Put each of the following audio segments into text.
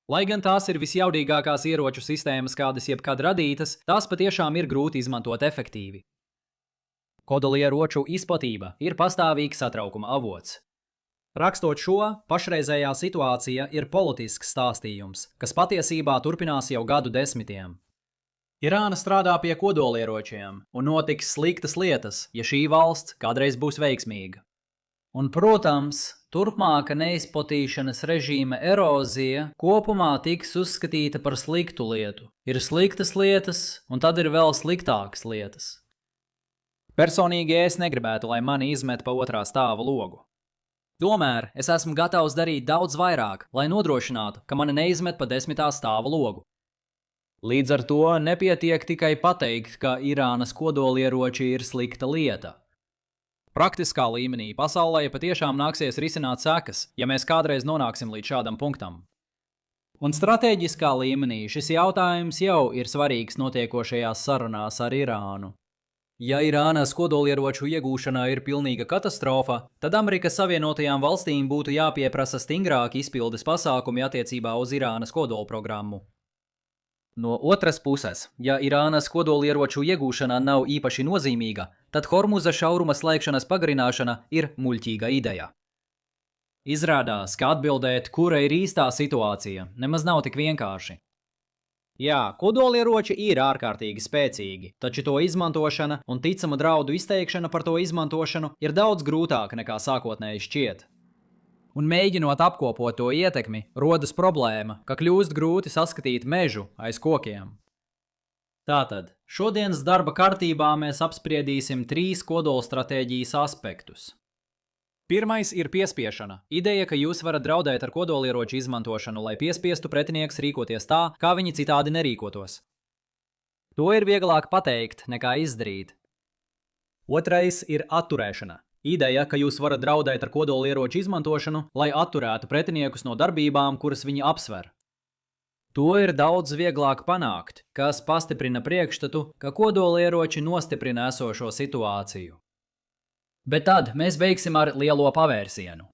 Lai gan tās ir visjaudīgākās ieroču sistēmas, kādas jebkad radītas, tās patiešām ir grūti izmantot efektīvi. Kodolieroču izplatība ir pastāvīgs satraukuma avots. Rakstot šo, pašreizējā situācija ir politisks stāstījums, kas patiesībā turpinās jau gadu desmitiem. Irāna strādā pie kodolieročiem, un notiks sliktas lietas, ja šī valsts kādreiz būs veiksmīga. Un, protams, turpmāka neizplatīšanas režīma erozija kopumā tiks uzskatīta par sliktu lietu. Ir sliktas lietas, un tad ir vēl sliktākas lietas. Personīgi es negribētu, lai mani izmet pa otrā stāva logu. Tomēr es esmu gatavs darīt daudz vairāk, lai nodrošinātu, ka mani neizmet pa 10. stāva logu. Līdz ar to nepietiek tikai pateikt, ka Irānas kodolieroči ir slikta lieta. Praktiskā līmenī pasaulē patiešām nāksies risināt sekas, ja mēs kādreiz nonāksim līdz šādam punktam. Un stratēģiskā līmenī šis jautājums jau ir svarīgs notiekošajās sarunās ar Irānu. Ja Irānas kodolieroču iegūšanā ir pilnīga katastrofa, tad Amerikas Savienotajām valstīm būtu jāpieprasa stingrāki izpildes pasākumi attiecībā uz Irānas kodolprogrammu. No otras puses, ja Irānas kodolieroču iegūšana nav īpaši nozīmīga, tad Hormuza šauruma slēgšanas pagarināšana ir muļķīga ideja. Izrādās, ka atbildēt, kura ir īstā situācija, nemaz nav tik vienkārši. Jā, kodolieroči ir ārkārtīgi spēcīgi, taču to izmantošana un ticama draudu izteikšana par to izmantošanu ir daudz grūtāka nekā sākotnēji šķiet. Un mēģinot apkopot to ietekmi, rodas problēma, ka kļūst grūti saskatīt mežu aiz kokiem. Tātad, šodienas darba kārtībā mēs apspriedīsim 3 kodolstratēģijas aspektus. Pirmais ir piespiešana. Ideja, ka jūs varat draudēt ar kodolieroču izmantošanu, lai piespiestu pretinieks rīkoties tā, kā viņi citādi nerīkotos. To ir vieglāk pateikt, nekā izdarīt. Otrais ir atturēšana. Ideja, ka jūs varat draudēt ar kodolieroču izmantošanu, lai atturētu pretiniekus no darbībām, kuras viņi apsver. To ir daudz vieglāk panākt, kas pastiprina priekšstatu, ka kodolieroči nostiprina esošo situāciju. Bet tad mēs beigsim ar lielo pavērsienu.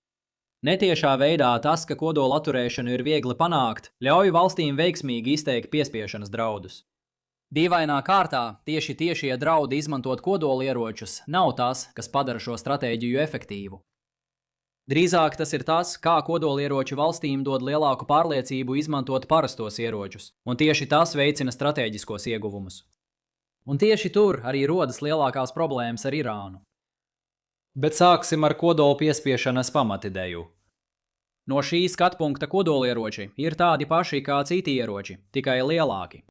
Netiešā veidā tas, ka kodola atturēšanu ir viegli panākt, ļauj valstīm veiksmīgi izteikt piespiešanas draudus. Dīvainā kārtā tieši tiešie draudi izmantot kodolieročus nav tas, kas padara šo stratēģiju efektīvu. Drīzāk tas ir tas, kā kodolieroči valstīm dod lielāku pārliecību izmantot parastos ieročus, un tieši tas veicina stratēģiskos ieguvumus. Un tieši tur arī rodas lielākās problēmas ar Irānu. Bet sāksim ar kodola piespiešanas pamatideju. No šī skatpunkta kodolieroči ir tādi paši kā citi ieroči, tikai lielāki.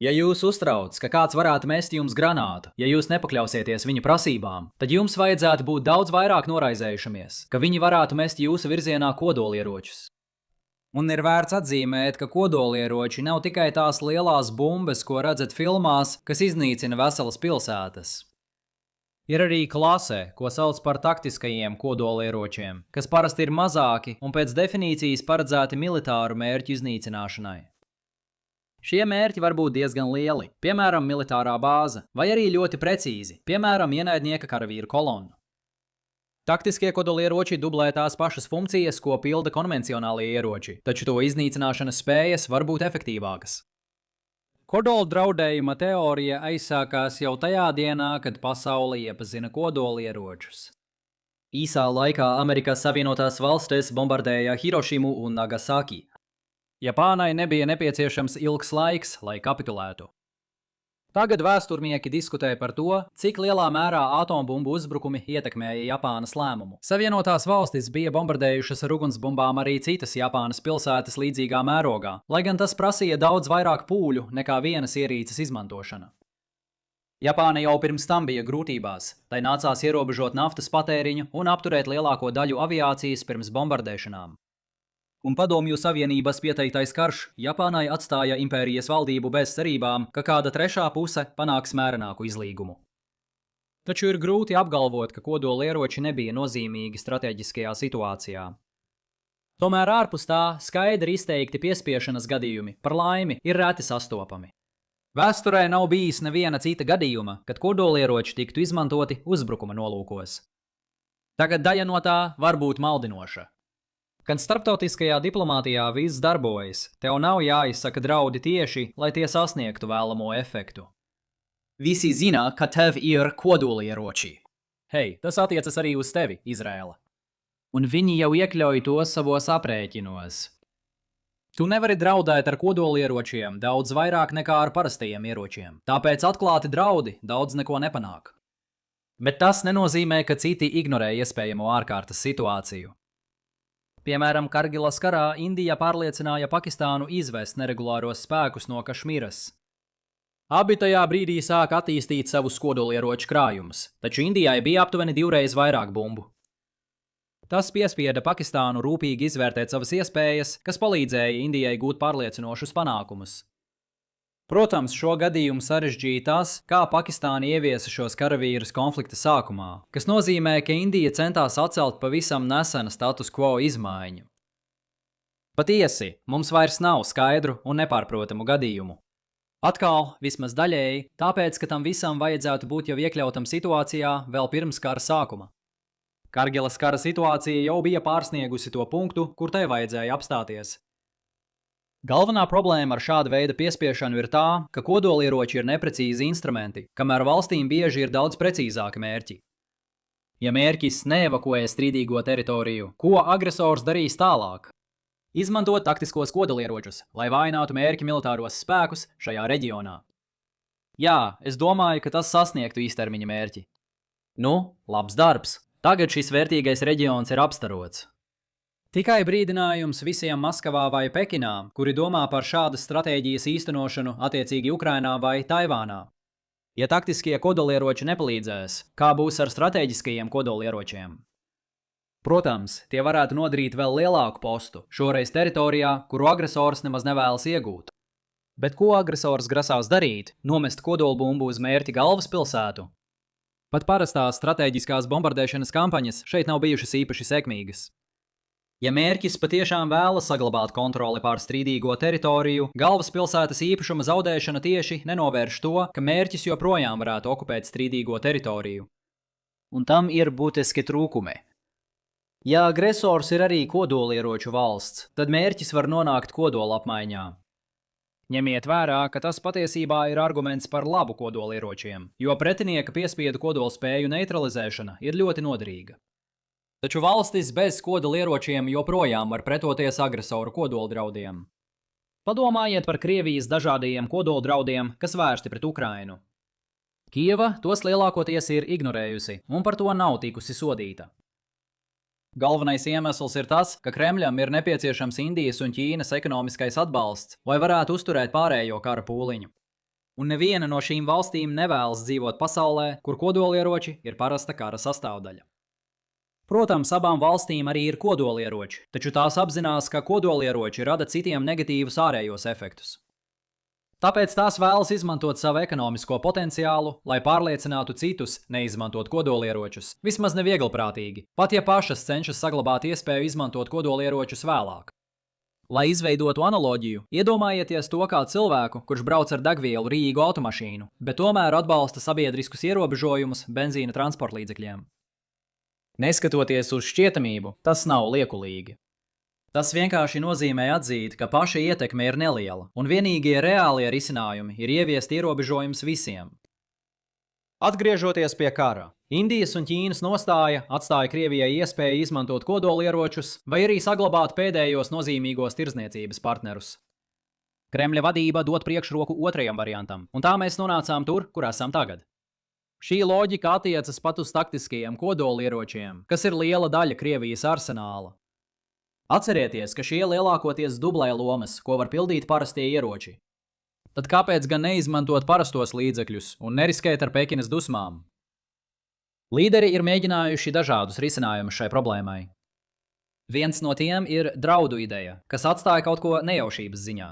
Ja jūs uztrauc, ka kāds varētu mest jums granātu, ja jūs nepakļausieties viņa prasībām, tad jums vajadzētu būt daudz vairāk noraizējušamies, ka viņi varētu mest jūsu virzienā kodolieročus. Un ir vērts atzīmēt, ka kodolieroči nav tikai tās lielās bumbas, ko redzat filmās, kas iznīcina veselas pilsētas. Ir arī klase, ko sauc par taktiskajiem kodolieročiem, kas parasti ir mazāki un pēc definīcijas paredzēti militāru mērķu iznīcināšanai. Šie mērķi var būt diezgan lieli, piemēram, militārā bāze, vai arī ļoti precīzi, piemēram, ienaidnieka karavīru kolonna. Taktiskie kodolieroči dublē tās pašas funkcijas, ko pilda konvencionālie ieroči, taču to iznīcināšanas spējas var būt efektīvākas. Kodola draudējuma teorija aizsākās jau tajā dienā, kad pasaule iepazina kodolieročus. Īsā laikā Amerikas Savienotās valstis bombardēja Hirošimu un Nagasaki. Japānai nebija nepieciešams ilgs laiks, lai kapitulētu. Tagad vēsturnieki diskutē par to, cik lielā mērā atombumbu uzbrukumi ietekmēja Japānas lēmumu. Savienotās valstis bija bombardējušas ar ugunsbumbām arī citas Japānas pilsētas līdzīgā mērogā, lai gan tas prasīja daudz vairāk pūļu nekā vienas ierīces izmantošana. Japāna jau pirms tam bija grūtībās, tai nācās ierobežot naftas patēriņu un apturēt lielāko daļu aviācijas pirms bombardēšanām. Un Padomju Savienības pieteiktais karš Japānai atstāja impērijas valdību bez cerībām, ka kāda trešā puse panāks mērenāku izlīgumu. Taču ir grūti apgalvot, ka kodolieroči nebija nozīmīgi strateģiskajā situācijā. Tomēr ārpus tā skaidri izteikti piespiešanas gadījumi, par laimi, ir reti sastopami. Vēsturē nav bijis neviena cita gadījuma, kad kodolieroči tiktu izmantoti uzbrukuma nolūkos. Tagad daļa no tā var būt maldinoša. Kad starptautiskajā diplomātijā viss darbojas, tev nav jāizsaka draudi tieši, lai tie sasniegtu vēlamo efektu. Visi zina, ka tev ir kodolieroči. Hei, tas attiecas arī uz tevi, Izraēla. Un viņi jau iekļauj to savos aprēķinos. Tu nevari draudēt ar kodolieročiem daudz vairāk nekā ar parastajiem ieročiem, tāpēc atklāti draudi daudz neko nepanāk. Bet tas nenozīmē, ka citi ignorē iespējamo ārkārtas situāciju. Piemēram, Kargilas karā Indija pārliecināja Pakistānu izvest neregulāros spēkus no Kašmīras. Abi tajā brīdī sāka attīstīt savus kodolieroču krājumus, taču Indijai bija aptuveni 2 reizes vairāk bumbu. Tas piespieda Pakistānu rūpīgi izvērtēt savas iespējas, kas palīdzēja Indijai gūt pārliecinošus panākumus. Protams, šo gadījumu sarežģīja tas, kā Pakistāna ieviesa šos karavīrus konflikta sākumā, kas nozīmē, ka Indija centās atcelt pavisam nesena status quo izmaiņu. Patiesi, mums vairs nav skaidru un nepārprotamu gadījumu. Atkal, vismaz daļēji, tāpēc, ka tam visam vajadzētu būt jau iekļautam situācijā vēl pirms kara sākuma. Kargilas kara situācija jau bija pārsniegusi to punktu, kur tai vajadzēja apstāties. Galvenā problēma ar šāda veida piespiešanu ir tā, ka kodolieroči ir neprecīzi instrumenti, kamēr valstīm bieži ir daudz precīzāki mērķi. Ja mērķis neevakuē strīdīgo teritoriju, ko agresors darīs tālāk? Izmantot taktiskos kodolieročus, lai vājinātu mērķa militāros spēkus šajā reģionā. Jā, es domāju, ka tas sasniegtu īstermiņa mērķi. Nu, labs darbs. Tagad šis vērtīgais reģions ir apstarots. Tikai brīdinājums visiem Maskavā vai Pekinā, kuri domā par šādas stratēģijas īstenošanu attiecīgi Ukrainā vai Taivānā. Ja taktiskie kodolieroči nepalīdzēs, kā būs ar strateģiskajiem kodolieročiem? Protams, tie varētu nodarīt vēl lielāku postu, šoreiz teritorijā, kuru agresors nemaz nevēlas iegūt. Bet ko agresors grasās darīt? Nomest kodolbumbu uz mērķa galvaspilsētu? Pat parastās strateģiskās bombardēšanas kampaņas šeit nav bijušas īpaši sekmīgas. Ja mērķis patiešām vēlas saglabāt kontroli pār strīdīgo teritoriju, galvaspilsētas īpašuma zaudēšana tieši nenovērš to, ka mērķis joprojām varētu okupēt strīdīgo teritoriju. Un tam ir būtiski trūkumi. Ja agresors ir arī kodolieroču valsts, tad mērķis var nonākt kodola apmaiņā. Ņemiet vērā, ka tas patiesībā ir arguments par labu kodolieročiem, jo pretinieka piespiedu kodolspēju neutralizēšana ir ļoti noderīga. Taču valstis bez kodolieročiem joprojām var pretoties agresoru kodoldraudiem. Padomājiet par Krievijas dažādajiem kodoldraudiem, kas vērsti pret Ukrainu. Kieva tos lielākoties ir ignorējusi un par to nav tikusi sodīta. Galvenais iemesls ir tas, ka Kremļam ir nepieciešams Indijas un Ķīnas ekonomiskais atbalsts, lai varētu uzturēt pārējo kara pūliņu. Un neviena no šīm valstīm nevēlas dzīvot pasaulē, kur kodolieroči ir parasta kara sastāvdaļa. Protams, abām valstīm arī ir kodolieroči, taču tās apzinās, ka kodolieroči rada citiem negatīvus ārējos efektus. Tāpēc tās vēlas izmantot savu ekonomisko potenciālu, lai pārliecinātu citus neizmantot kodolieročus, vismaz nevieglprātīgi, pat ja pašas cenšas saglabāt iespēju izmantot kodolieročus vēlāk. Lai izveidotu analoģiju, iedomājieties to kā cilvēku, kurš brauc ar degvielu rīgu automašīnu, bet tomēr atbalsta sabiedriskus ierobežojumus benzīna transportlīdzekļiem. Neskatoties uz šķietamību, tas nav liekulīgi. Tas vienkārši nozīmē atzīt, ka paša ietekme ir neliela, un vienīgie reālie risinājumi ir ieviest ierobežojums visiem. Atgriežoties pie kara, Indijas un Ķīnas nostāja atstāja Krievijai iespēju izmantot kodolieročus vai arī saglabāt pēdējos nozīmīgos tirdzniecības partnerus. Kremļa vadība dod priekšroku otrajam variantam, un tā mēs nonācām tur, kur esam tagad. Šī loģika attiecas pat uz taktiskajiem kodolieročiem, kas ir liela daļa Krievijas arsenāla. Atcerieties, ka šie lielākoties dublē lomas, ko var pildīt parastie ieroči. Tad kāpēc gan neizmantot parastos līdzekļus un neriskēt ar Pekinas dusmām? Līderi ir mēģinājuši dažādus risinājumus šai problēmai. Viens no tiem ir draudu ideja, kas atstāja kaut ko nejaušības ziņā.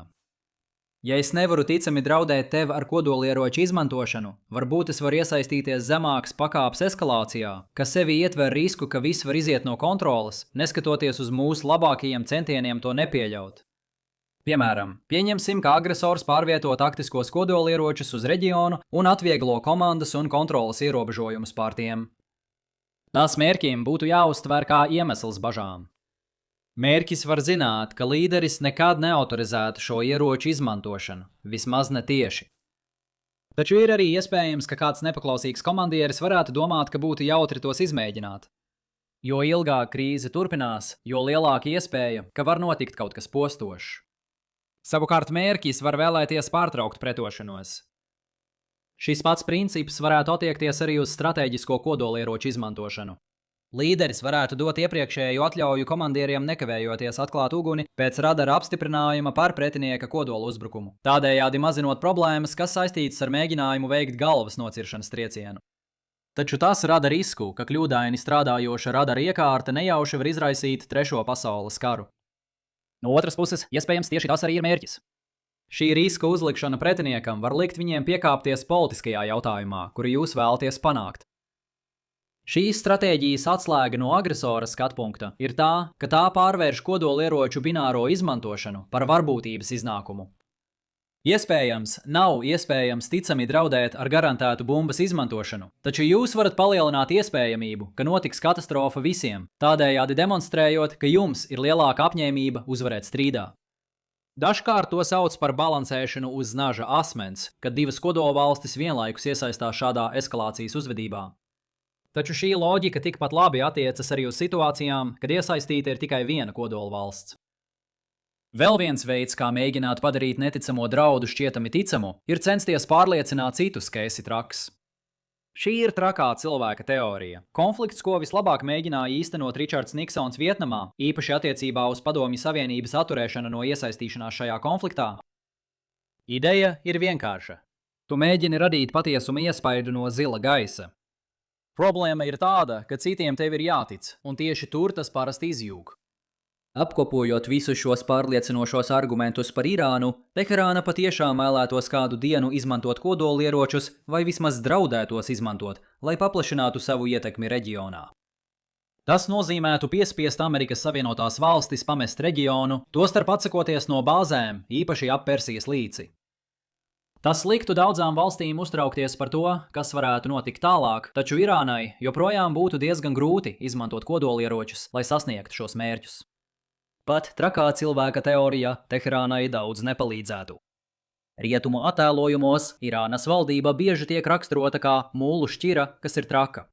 Ja es nevaru ticami draudēt tev ar kodolieroču izmantošanu, varbūt es varu iesaistīties zemākas pakāpes eskalācijā, kas sevi ietver risku, ka viss var iziet no kontroles, neskatoties uz mūsu labākajiem centieniem to nepieļaut. Piemēram, pieņemsim, ka agresors pārvieto taktiskos kodolieročus uz reģionu un atvieglo komandas un kontroles ierobežojumus pār tiem. Tās mērķiem būtu jāuztver kā iemesls bažām. Mērķis var zināt, ka līderis nekad neautorizētu šo ieroču izmantošanu, vismaz ne tieši. Taču ir arī iespējams, ka kāds nepaklausīgs komandieris varētu domāt, ka būtu jautri tos izmēģināt. Jo ilgāk krīze turpinās, jo lielāka iespēja, ka var notikt kaut kas postošs. Savukārt mērķis var vēlēties pārtraukt pretošanos. Šis pats princips varētu attiekties arī uz stratēģisko kodolieroču izmantošanu. Līderis varētu dot iepriekšēju atļauju komandieriem nekavējoties atklāt uguni pēc radara apstiprinājuma par pretinieka kodolu uzbrukumu, tādējādi mazinot problēmas, kas saistītas ar mēģinājumu veikt galvas nociršanas triecienu. Taču tas rada risku, ka kļūdaini strādājoša radara iekārta nejauši var izraisīt Trešo pasaules karu. No otras puses, iespējams tieši tas arī ir mērķis. Šī riska uzlikšana pretiniekam var likt viņiem piekāpties politiskajā jautājumā, kuru jūs vēlaties panākt. Šīs stratēģijas atslēga no agresora skatpunkta ir tā, ka tā pārvērš kodolieroču bināro izmantošanu par varbūtības iznākumu. Iespējams, nav iespējams ticami draudēt ar garantētu bumbas izmantošanu, taču jūs varat palielināt iespējamību, ka notiks katastrofa visiem, tādējādi demonstrējot, ka jums ir lielāka apņēmība uzvarēt strīdā. Dažkārt to sauc par balansēšanu uz naža asmens, kad divas kodolvalstis vienlaikus iesaistās šādā eskalācijas uzvedībā. Taču šī loģika tikpat labi attiecas arī uz situācijām, kad iesaistīta ir tikai viena kodolvalsts. Vēl viens veids, kā mēģināt padarīt neticamo draudu šķietami ticamu, ir censties pārliecināt citus, ka esi traks. Šī ir trakā cilvēka teorija. Konflikts, ko vislabāk mēģināja īstenot Ričards Niksons Vietnamā, īpaši attiecībā uz Padomju Savienības atturēšanu no iesaistīšanās šajā konfliktā. Ideja ir vienkārša. Tu mēģini radīt patiesumu iespaidu no zila gaisa. Problēma ir tāda, ka citiem tev ir jātic, un tieši tur tas parasti izjūg. Apkopojot visus šos pārliecinošos argumentus par Irānu, Teherāna patiešām vēlētos kādu dienu izmantot kodolieročus vai vismaz draudētos izmantot, lai paplašinātu savu ietekmi reģionā. Tas nozīmētu piespiest Amerikas Savienotās valstis pamest reģionu, tostarp atsakoties no bāzēm, īpaši ap Persijas līci. Tas liktu daudzām valstīm uztraukties par to, kas varētu notikt tālāk, taču Irānai joprojām būtu diezgan grūti izmantot kodolieročus, lai sasniegtu šos mērķus. Pat trakā cilvēka teorija Teherānai daudz nepalīdzētu. Rietumu attēlojumos Irānas valdība bieži tiek raksturota kā mūlu šķira, kas ir traka.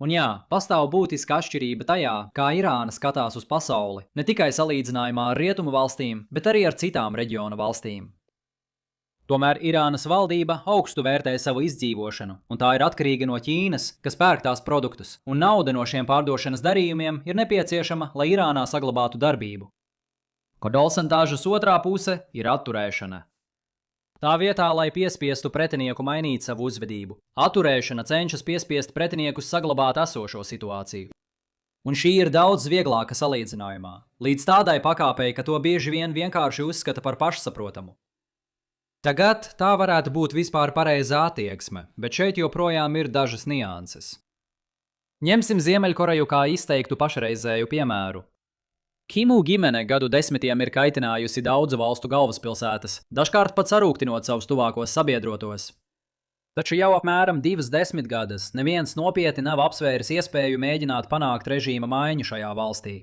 Un jā, pastāv būtiska atšķirība tajā, kā Irāna skatās uz pasauli, ne tikai salīdzinājumā ar rietumu valstīm, bet arī ar citām reģiona valstīm. Tomēr Irānas valdība augstu vērtē savu izdzīvošanu, un tā ir atkarīga no Ķīnas, kas pērk tās produktus, un nauda no šiem pārdošanas darījumiem ir nepieciešama, lai Irānā saglabātu darbību. Kodolsantāžas otrā puse ir atturēšana. Tā vietā, lai piespiestu pretinieku mainīt savu uzvedību, atturēšana cenšas piespiest pretiniekus saglabāt esošo situāciju. Un šī ir daudz vieglāka salīdzinājumā, līdz tādai pakāpei, ka to bieži vien vienkārši uzskata par pašsaprotamu. Tagad tā varētu būt vispār pareizā attieksme, bet šeit joprojām ir dažas nianses. Ņemsim Ziemeļkoreju kā izteiktu pašreizēju piemēru. Kimu ģimene gadu desmitiem ir kaitinājusi daudzu valstu galvaspilsētas, dažkārt pat sarūktinot savus tuvākos sabiedrotos. Taču jau apmēram 2 desmitgades neviens nopietni nav apsvēris iespēju mēģināt panākt režīma maiņu šajā valstī.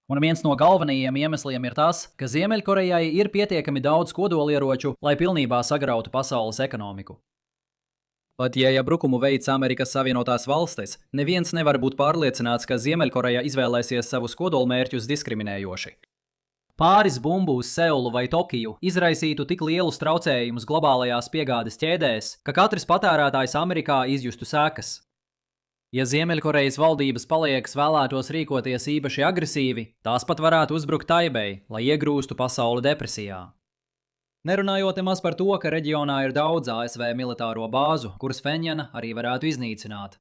Un viens no galvenajiem iemesliem ir tas, ka Ziemeļkorejai ir pietiekami daudz kodolieroču, lai pilnībā sagrautu pasaules ekonomiku. Pat ja brukumu veids Amerikas Savienotās valstis, neviens nevar būt pārliecināts, ka Ziemeļkoreja izvēlēsies savus kodolmērķus diskriminējoši. Pāris bumbu uz Seulu vai Tokiju izraisītu tik lielus traucējumus globālajās piegādes ķēdēs, ka katrs patērētājs Amerikā izjustu sekas. Ja Ziemeļkorejas valdības paliekas vēlētos rīkoties īpaši agresīvi, tās pat varētu uzbrukt Taibei, lai iegrūstu pasauli depresijā. Nerunājot nemaz par to, ka reģionā ir daudz ASV militāro bāzu, kuras Phenjana arī varētu iznīcināt.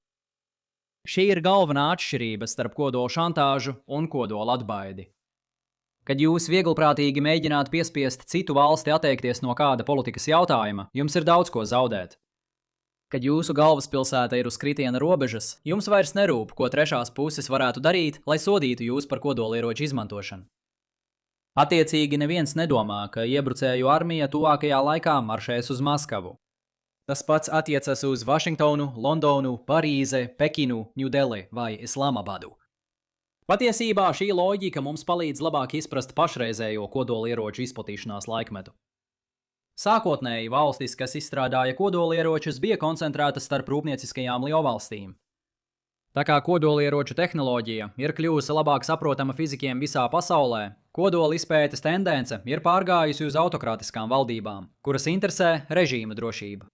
Šī ir galvenā atšķirība starp kodola šantāžu un kodola atbaidi. Kad jūs vieglprātīgi mēģināt piespiest citu valsti atteikties no kāda politikas jautājuma, jums ir daudz ko zaudēt. Kad jūsu galvaspilsēta ir uz kritiena robežas, jums vairs nerūp, ko trešās puses varētu darīt, lai sodītu jūs par kodolieroču izmantošanu. Attiecīgi neviens nedomā, ka iebrucēju armija tuvākajā laikā maršēs uz Maskavu. Tas pats attiecas uz Vašingtonu, Londonu, Parīzi, Pekinu, Ņūdeli vai Islamabadu. Patiesībā šī loģika mums palīdz labāk izprast pašreizējo kodolieroču izplatīšanās laikmetu. Sākotnēji valstis, kas izstrādāja kodolieročus, bija koncentrētas starp rūpnieciskajām lielvalstīm. Tā kā kodolieroču tehnoloģija ir kļuvusi labāk saprotama fizikiem visā pasaulē, kodola izpētes tendence ir pārgājusi uz autokrātiskām valdībām, kuras interesē režīma drošība.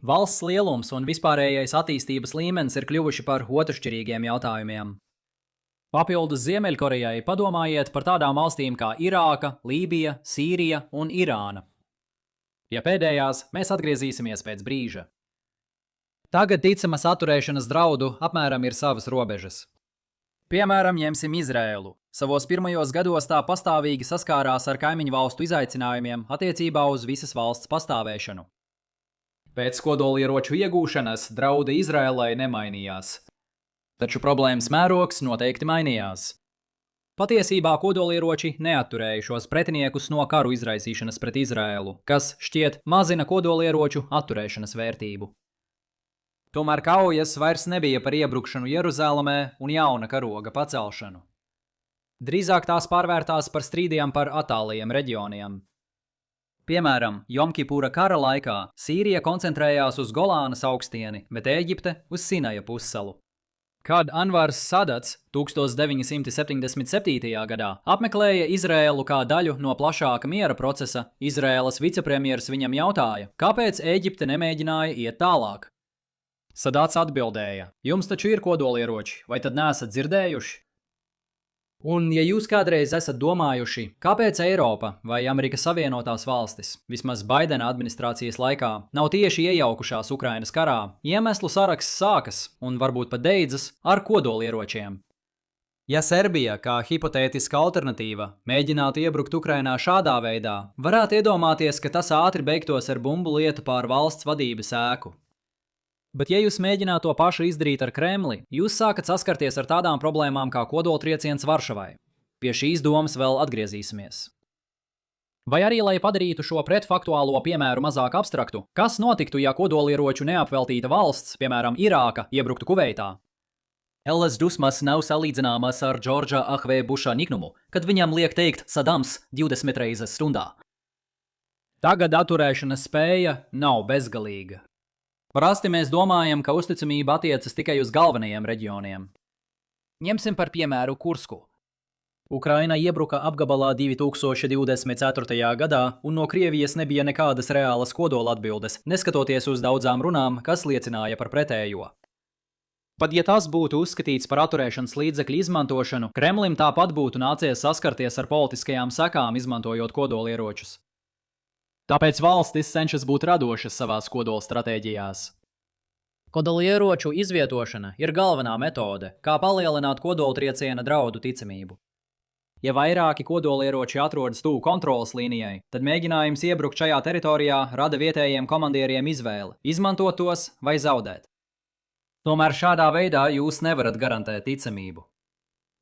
Valsts lielums un vispārējais attīstības līmenis ir kļuvuši par otršķirīgiem jautājumiem. Papildus Ziemeļkorejai padomājiet par tādām valstīm kā Irāka, Lībija, Sīrija un Irāna. Pie pēdējās mēs atgriezīsimies pēc brīža. Tagad ticamas atturēšanas draudu apmēram ir savas robežas. Piemēram, ņemsim Izraēlu. Savos pirmajos gados tā pastāvīgi saskārās ar kaimiņu valstu izaicinājumiem attiecībā uz visas valsts pastāvēšanu. Pēc kodolieroču iegūšanas draudi Izraēlai nemainījās. Taču problēmas mērogs noteikti mainījās. Patiesībā kodolieroči neatturēja šos pretiniekus no karu izraisīšanas pret Izraēlu, kas šķiet mazina kodolieroču atturēšanas vērtību. Tomēr kaujas vairs nebija par iebrukšanu Jeruzalemē un jauna karoga pacelšanu. Drīzāk tās pārvērtās par strīdiem par attālajiem reģioniem. Piemēram, Jomkipura kara laikā Sīrija koncentrējās uz Golānas augstieni, bet Ēģipte uz Sinaja pussalu. Kad Anvars Sadats 1977. gadā apmeklēja Izraēlu kā daļu no plašāka miera procesa, Izraēlas vicepremjers viņam jautāja, kāpēc Ēģipte nemēģināja iet tālāk. Sadats atbildēja, jums taču ir kodolieroči, vai tad neesat dzirdējuši? Un, ja jūs kādreiz esat domājuši, kāpēc Eiropa vai Amerikas Savienotās valstis, vismaz Baidena administrācijas laikā, nav tieši iejaukušās Ukrainas karā, iemeslu saraksts sākas, un varbūt pat beidzas, ar kodolieročiem. Ja Serbija, kā hipotētiska alternatīva, mēģinātu iebrukt Ukrainā šādā veidā, varētu iedomāties, ka tas ātri beigtos ar bumbu lietu pār valsts vadības ēku. Bet ja jūs mēģināt to pašu izdarīt ar Kremli, jūs sākat saskarties ar tādām problēmām kā kodoltrieciens Varšavai. Pie šīs domas vēl atgriezīsimies. Vai arī, lai padarītu šo pretfaktuālo piemēru mazāk abstraktu, kas notiktu, ja kodolieroču neapveltīta valsts, piemēram, Irāka, iebruktu Kuveitā? Elles dusmas nav salīdzināmas ar Džordža H.V. Buša niknumu, kad viņam liek teikt Sadams 20 reizes stundā. Tagad atturēšanas spēja nav bezgalīga. Parasti mēs domājam, ka uzticamība attiecas tikai uz galvenajiem reģioniem. Ņemsim par piemēru Kursku. Ukraina iebruka apgabalā 2024. gadā, un no Krievijas nebija nekādas reālas kodola atbildes, neskatoties uz daudzām runām, kas liecināja par pretējo. Pat ja tas būtu uzskatīts par atturēšanas līdzekļu izmantošanu, Kremlim tāpat būtu nācies saskarties ar politiskajām sekām, izmantojot kodolieročus. Tāpēc valstis cenšas būt radošas savās kodola stratēģijās. Kodolieroču izvietošana ir galvenā metode, kā palielināt kodoltrieciena draudu ticamību. Ja vairāki kodolieroči atrodas tuvu kontroles līnijai, tad mēģinājums iebrukt šajā teritorijā rada vietējiem komandieriem izvēli – izmantot tos vai zaudēt. Tomēr šādā veidā jūs nevarat garantēt ticamību.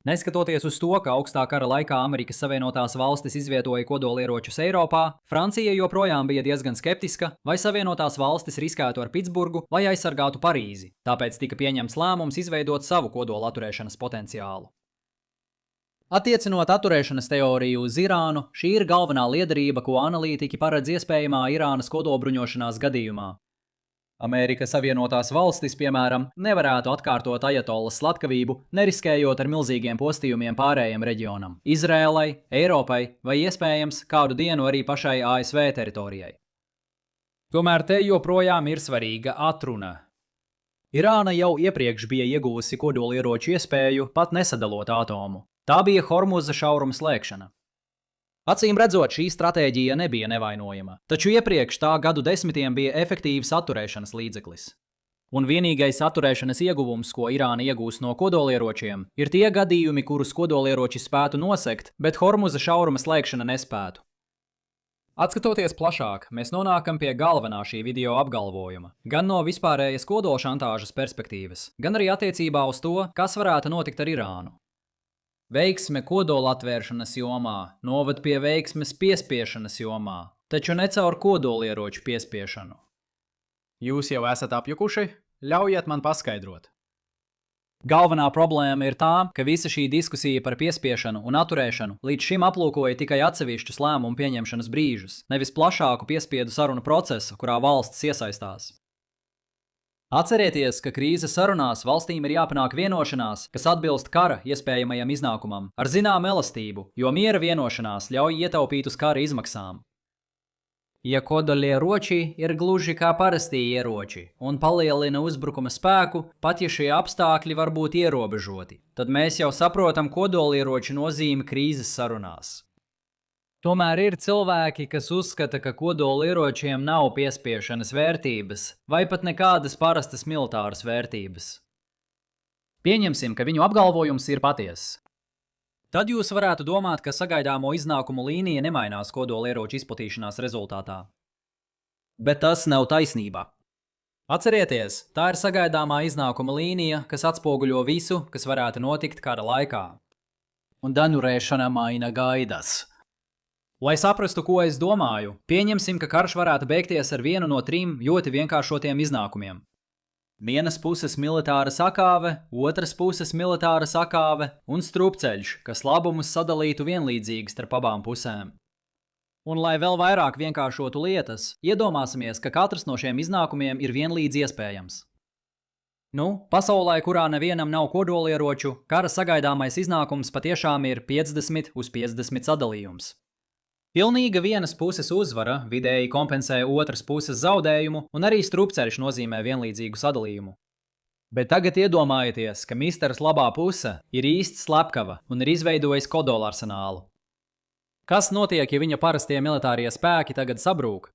Neskatoties uz to, ka augstā kara laikā Amerikas Savienotās valstis izvietoja kodolieročus Eiropā, Francija joprojām bija diezgan skeptiska, vai Savienotās valstis riskētu ar Pitsburgu vai aizsargātu Parīzi, tāpēc tika pieņemts lēmums izveidot savu kodola atturēšanas potenciālu. Attiecinot atturēšanas teoriju uz Irānu, šī ir galvenā liederība, ko analītiķi paredz iespējamā Irānas kodolbruņošanās gadījumā. Amerikas Savienotās valstis, piemēram, nevarētu atkārtot ajatolas slepkavību, neriskējot ar milzīgiem postījumiem pārējiem reģionam – Izrēlai, Eiropai vai iespējams kādu dienu arī pašai ASV teritorijai. Tomēr te joprojām ir svarīga atruna. Irāna jau iepriekš bija ieguvusi kodolieroču iespēju, pat nesadalot atomu. Tā bija Hormuza šauruma slēgšana. Acīm redzot, šī stratēģija nebija nevainojama, taču iepriekš tā gadu desmitiem bija efektīvs atturēšanas līdzeklis. Un vienīgais atturēšanas ieguvums, ko Irāna iegūs no kodolieročiem, ir tie gadījumi, kurus kodolieroči spētu nosegt, bet Hormuza šauruma slēgšana nespētu. Atskatoties plašāk, mēs nonākam pie galvenā šī video apgalvojuma, gan no vispārējas kodolšantāžas perspektīvas, gan arī attiecībā uz to, kas varētu notikt ar Irānu. Veiksme kodola atvēršanas jomā noved pie veiksmes piespiešanas jomā, taču ne caur kodolieroču piespiešanu. Jūs jau esat apjukuši? Ļaujiet man paskaidrot. Galvenā problēma ir tā, ka visa šī diskusija par piespiešanu un atturēšanu līdz šim aplūkoja tikai atsevišķus lēmumu pieņemšanas brīžus, nevis plašāku piespiedu sarunu procesu, kurā valsts iesaistās. Atcerieties, ka krīzes sarunās valstīm ir jāpanāk vienošanās, kas atbilst kara iespējamajam iznākumam, ar zināmu elastību, jo miera vienošanās ļauj ietaupīt uz kara izmaksām. Ja kodolieroči ir gluži kā parastie ieroči un palielina uzbrukuma spēku, pat ja šie apstākļi var būt ierobežoti, tad mēs jau saprotam kodolieroču nozīmi krīzes sarunās. Tomēr ir cilvēki, kas uzskata, ka kodolieročiem nav piespiešanas vērtības vai pat nekādas parastas militāras vērtības. Pieņemsim, ka viņu apgalvojums ir patiess. Tad jūs varētu domāt, ka sagaidāmo iznākumu līnija nemainās kodolieroču izplatīšanās rezultātā. Bet tas nav taisnība. Atcerieties, tā ir sagaidāmā iznākuma līnija, kas atspoguļo visu, kas varētu notikt kara laikā. Un danurēšana maina gaidas. Lai saprastu, ko es domāju, pieņemsim, ka karš varētu beigties ar vienu no 3 ļoti vienkāršotiem iznākumiem. Vienas puses militāra sakāve, otras puses militāra sakāve un strupceļš, kas labumus sadalītu vienlīdzīgi starp abām pusēm. Un, lai vēl vairāk vienkāršotu lietas, iedomāsimies, ka katrs no šiem iznākumiem ir vienlīdz iespējams. Pasaulē, kurā nevienam nav kodolieroču, kara sagaidāmais iznākums patiešām ir 50/50 sadalījums. Pilnīga vienas puses uzvara vidēji kompensē otras puses zaudējumu, un arī strupceļš nozīmē vienlīdzīgu sadalījumu. Bet tagad iedomājieties, ka misters labā puse ir īsts slepkava un ir izveidojis kodolarsenālu. Kas notiek, ja viņa parastie militārie spēki tagad sabrūk?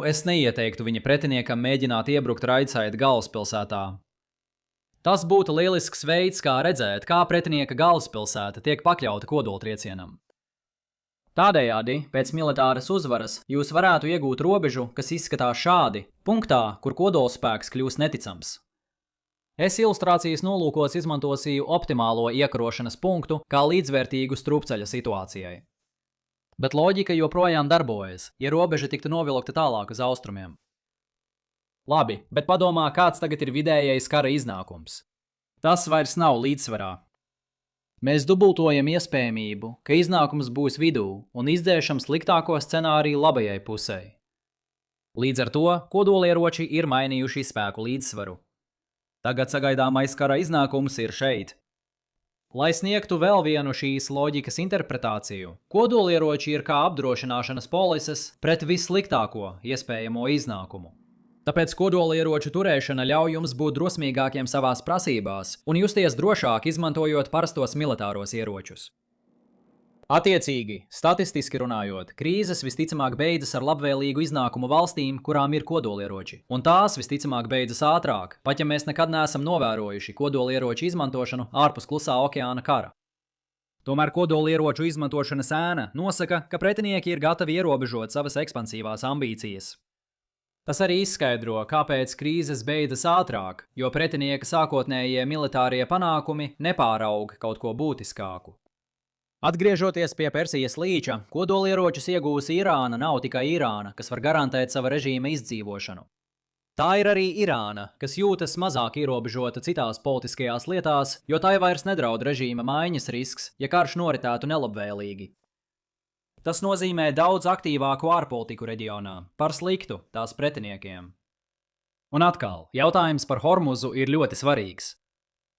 Es neieteiktu viņa pretiniekam mēģināt iebrukt Raidsaida galvaspilsētā. Tas būtu lielisks veids, kā redzēt, kā pretinieka galvaspilsēta tiek pakļauta kodoltriecienam. Tādējādi, pēc militāras uzvaras, jūs varētu iegūt robežu, kas izskatās šādi, punktā, kur kodolspēks kļūs neticams. Es ilustrācijas nolūkos izmantosīju optimālo iekarošanas punktu kā līdzvērtīgu strupceļa situācijai. Bet loģika joprojām darbojas, ja robeža tiktu novilkta tālāk uz austrumiem. Labi, bet padomā, kāds tagad ir vidējais kara iznākums. Tas vairs nav līdzsvarā. Mēs dubultojam iespējamību, ka iznākums būs vidū un izdzēšam sliktāko scenāriju labajai pusē. Līdz ar to kodolieroči ir mainījuši spēku līdzsvaru. Tagad sagaidāmais kara iznākums ir šeit. Lai sniegtu vēl vienu šīs loģikas interpretāciju, kodolieroči ir kā apdrošināšanas polises pret vissliktāko iespējamo iznākumu. Tāpēc kodolieroču turēšana ļauj jums būt drosmīgākiem savās prasībās un justies drošāk izmantojot parastos militāros ieročus. Attiecīgi, statistiski runājot, krīzes visticamāk beidzas ar labvēlīgu iznākumu valstīm, kurām ir kodolieroči, un tās visticamāk beidzas ātrāk, pat ja mēs nekad neesam novērojuši kodolieroču izmantošanu ārpus Klusā okeāna kara. Tomēr kodolieroču izmantošanas ēna nosaka, ka pretinieki ir gatavi ierobežot savas ekspansīvās ambīcijas. Tas arī izskaidro, kāpēc krīzes beidzas ātrāk, jo pretinieka sākotnējie militārie panākumi nepāraug kaut ko būtiskāku. Atgriežoties pie Persijas līča, kodolieročus iegūsi Irāna nav tikai Irāna, kas var garantēt sava režīma izdzīvošanu. Tā ir arī Irāna, kas jūtas mazāk ierobežota citās politiskajās lietās, jo tai vairs nedraud režīma maiņas risks, ja karš noritētu nelabvēlīgi. Tas nozīmē daudz aktīvāku ārpolitiku reģionā, par sliktu tās pretiniekiem. Un atkal, jautājums par Hormuzu ir ļoti svarīgs.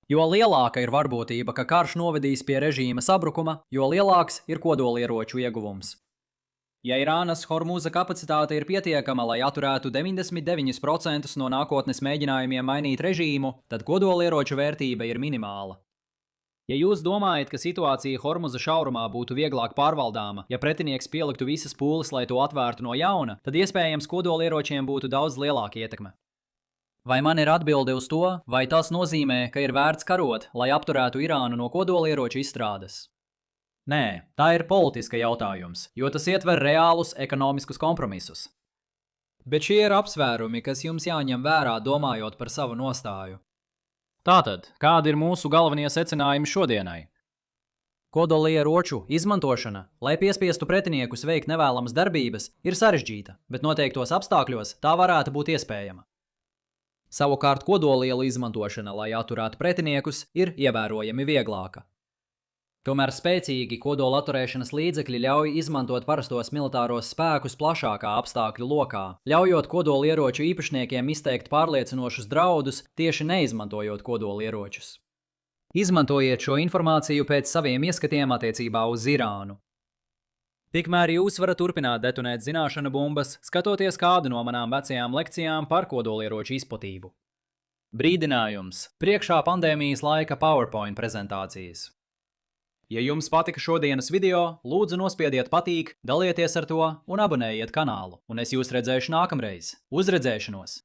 Jo lielāka ir varbūtība, ka karš novedīs pie režīma sabrukuma, jo lielāks ir kodolieroču ieguvums. Ja Irānas Hormuza kapacitāte ir pietiekama, lai atturētu 99% no nākotnes mēģinājumiem mainīt režīmu, tad kodolieroču vērtība ir minimāla. Ja jūs domājat, ka situācija Hormuza šaurumā būtu vieglāk pārvaldāma, ja pretinieks pieliktu visas pūles, lai to atvērtu no jauna, tad iespējams kodolieročiem būtu daudz lielāka ietekme. Vai man ir atbilde uz to, vai tas nozīmē, ka ir vērts karot, lai apturētu Irānu no kodolieroču izstrādes? Nē, tā ir politiska jautājums, jo tas ietver reālus ekonomiskus kompromisus. Bet šie ir apsvērumi, kas jums jāņem vērā, domājot par savu nostāju. Tātad, kādi ir mūsu galvenie secinājumi šodienai? Kodolieroču izmantošana, lai piespiestu pretiniekus veikt nevēlamas darbības, ir sarežģīta, bet noteiktos apstākļos tā varētu būt iespējama. Savukārt kodolielu izmantošana, lai atturētu pretiniekus, ir ievērojami vieglāka. Tomēr spēcīgi kodola atturēšanas līdzekļi ļauj izmantot parastos militāros spēkus plašākā apstākļu lokā, ļaujot kodolieroču īpašniekiem izteikt pārliecinošus draudus, tieši neizmantojot kodolieročus. Izmantojiet šo informāciju pēc saviem ieskatiem attiecībā uz Irānu. Tikmēr jūs varat turpināt detonēt zināšanu bumbas, skatoties kādu no manām vecajām lekcijām par kodolieroču izplatību. Brīdinājums! Priekšā pandēmijas laika PowerPoint prezentācijas. Ja jums patika šodienas video, lūdzu nospiediet patīk, dalieties ar to un abonējiet kanālu, un es jūs redzēšu nākamreiz. Uz redzēšanos!